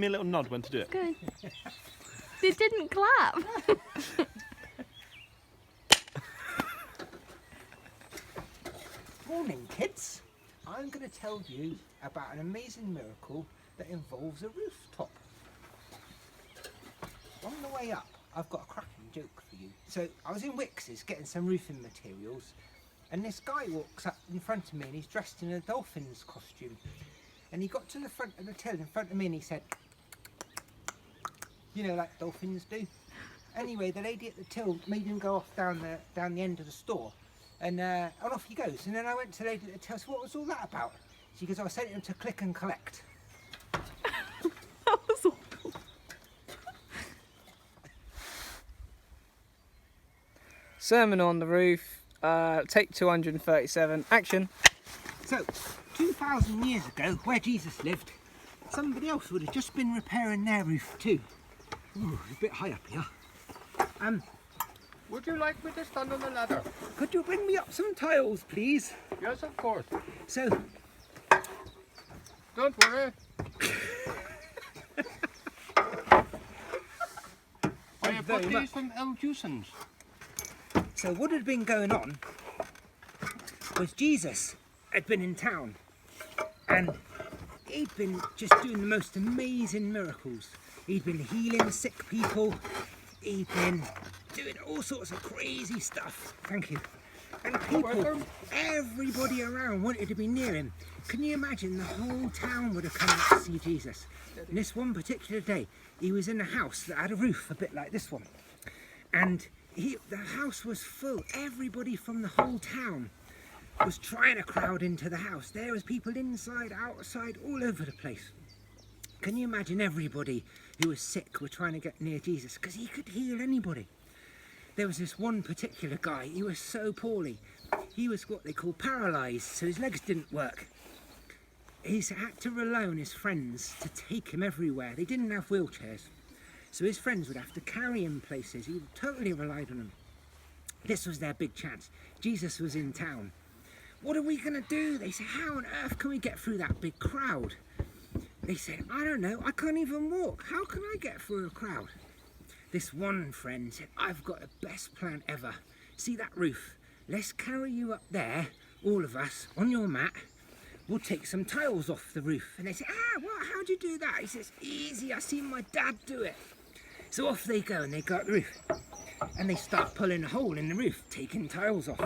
me a little nod when to do it. Good. It didn't clap. Morning, kids. I'm going to tell you about an amazing miracle that involves a rooftop. On the way up, I've got a cracking joke for you. So I was in Wickes getting some roofing materials, and this guy walks up in front of me and he's dressed in a dolphin's costume. And he got to the front of the till in front of me and he said, you know, like dolphins do. Anyway, the lady at the till made him go off down the end of the store, and off he goes. And then I went to the lady at the till, so what was all that about? She goes, I sent him to click and collect. That was awful. Sermon on the Roof, take 237, action. So, 2,000 years ago, where Jesus lived, somebody else would have just been repairing their roof too. Ooh, a bit high up here. Would you like me to stand on the ladder? Could you bring me up some tiles, please? Yes, of course. So, Don't worry. I have got very these much. from El Jusens. So what had been going on was Jesus had been in town and he'd been just doing the most amazing miracles. He'd been healing sick people, he'd been doing all sorts of crazy stuff. Thank you. And people, Welcome. everybody around wanted to be near him. Can you imagine the whole town would have come out to see Jesus? And this one particular day, he was in a house that had a roof a bit like this one. And the house was full. Everybody from the whole town was trying to crowd into the house. There was people inside, outside, all over the place. Can you imagine everybody who was sick were trying to get near Jesus because he could heal anybody? There was this one particular guy, he was so poorly. He was what they call paralysed, so his legs didn't work. He's had to rely on his friends to take him everywhere. They didn't have wheelchairs. So his friends would have to carry him places. He totally relied on them. This was their big chance. Jesus was in town. What are we going to do? They said, how on earth can we get through that big crowd? They said, I don't know, I can't even walk. How can I get through a crowd? This one friend said, I've got the best plan ever. See that roof? Let's carry you up there, all of us, on your mat. We'll take some tiles off the roof. And they said, what? How'd you do that? He says, easy, I seen my dad do it. So off they go and they go up the roof. And they start pulling a hole in the roof, taking tiles off.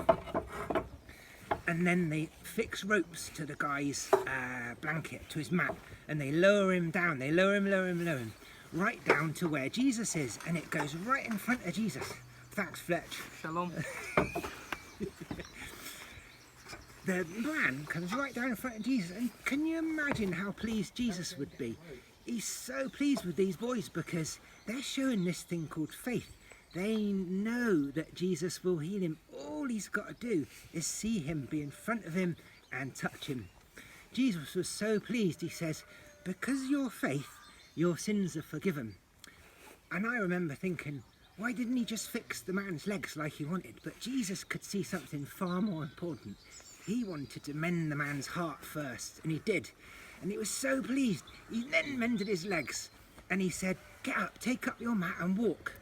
And then they fix ropes to the guy's blanket, to his mat. And they lower him down. They lower him, right down to where Jesus is. And it goes right in front of Jesus. Thanks, Fletch. Shalom. The man comes right down in front of Jesus, and can you imagine how pleased Jesus would be? He's so pleased with these boys because they're showing this thing called faith. They know that Jesus will heal him. All he's got to do is see him, be in front of him and touch him. Jesus was so pleased, he says, because of your faith, your sins are forgiven. And I remember thinking, why didn't he just fix the man's legs like he wanted? But Jesus could see something far more important. He wanted to mend the man's heart first, and he did. And he was so pleased. He then mended his legs, and he said, get up, take up your mat and walk.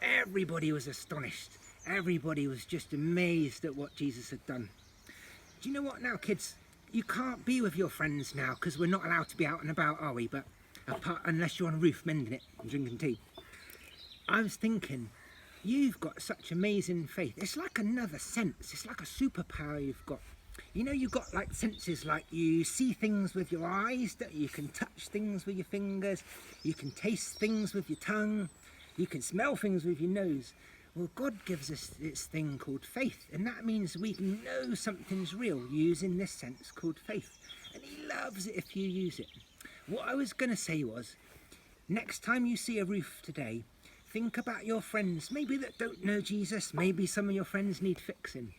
Everybody was astonished. Everybody was just amazed at what Jesus had done. Do you know what now, kids? You can't be with your friends now, because we're not allowed to be out and about, are we? But apart, unless you're on a roof mending it and drinking tea. I was thinking, you've got such amazing faith. It's like another sense. It's like a superpower you've got. You know, you've got like senses, like you see things with your eyes, that you can touch things with your fingers, you can taste things with your tongue, you can smell things with your nose. Well, God gives us this thing called faith, and that means we can know something's real using this sense called faith. And he loves it if you use it. What I was going to say was, next time you see a roof today, think about your friends, maybe that don't know Jesus, maybe some of your friends need fixing.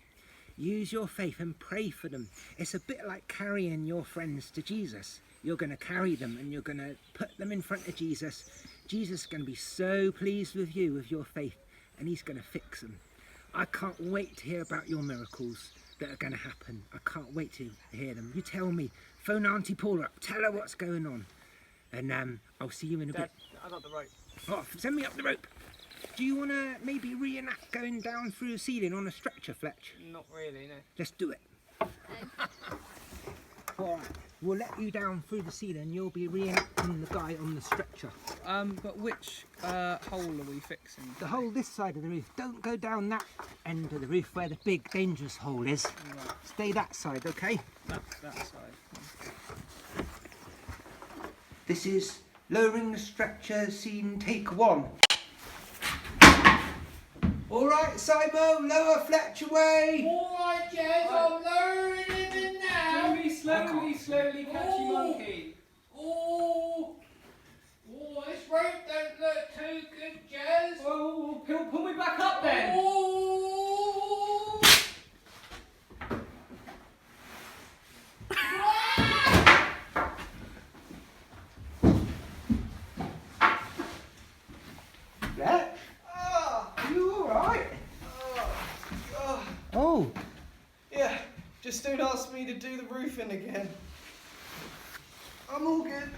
Use your faith and pray for them. It's a bit like carrying your friends to Jesus. You're going to carry them and you're going to put them in front of Jesus. Jesus is going to be so pleased with you, with your faith, and he's going to fix them. I can't wait to hear about your miracles that are going to happen. I can't wait to hear them. You tell me. Phone Auntie Paula up. Tell her what's going on. and I'll see you in a Dad, bit. I got the rope. Oh, send me up the rope. Do you want to maybe reenact going down through the ceiling on a stretcher, Fletch? Not really, no. Let's do it. All right, we'll let you down through the ceiling. You'll be reenacting the guy on the stretcher. But which hole are we fixing? The hole this side of the roof. Don't go down that end of the roof where the big dangerous hole is. Right, Stay that side, okay? that side. This is lowering the stretcher scene take 1. All right, Simon, lower Fletch away. All right, Jez, I'm lowering him in now. slowly, catchy monkey. Oh, this rope don't look too good, Jez. Oh, pull me back up then. Oh. Fletch? Are you all right? Oh, Yeah, just don't ask me to do the roofing again. I'm all good.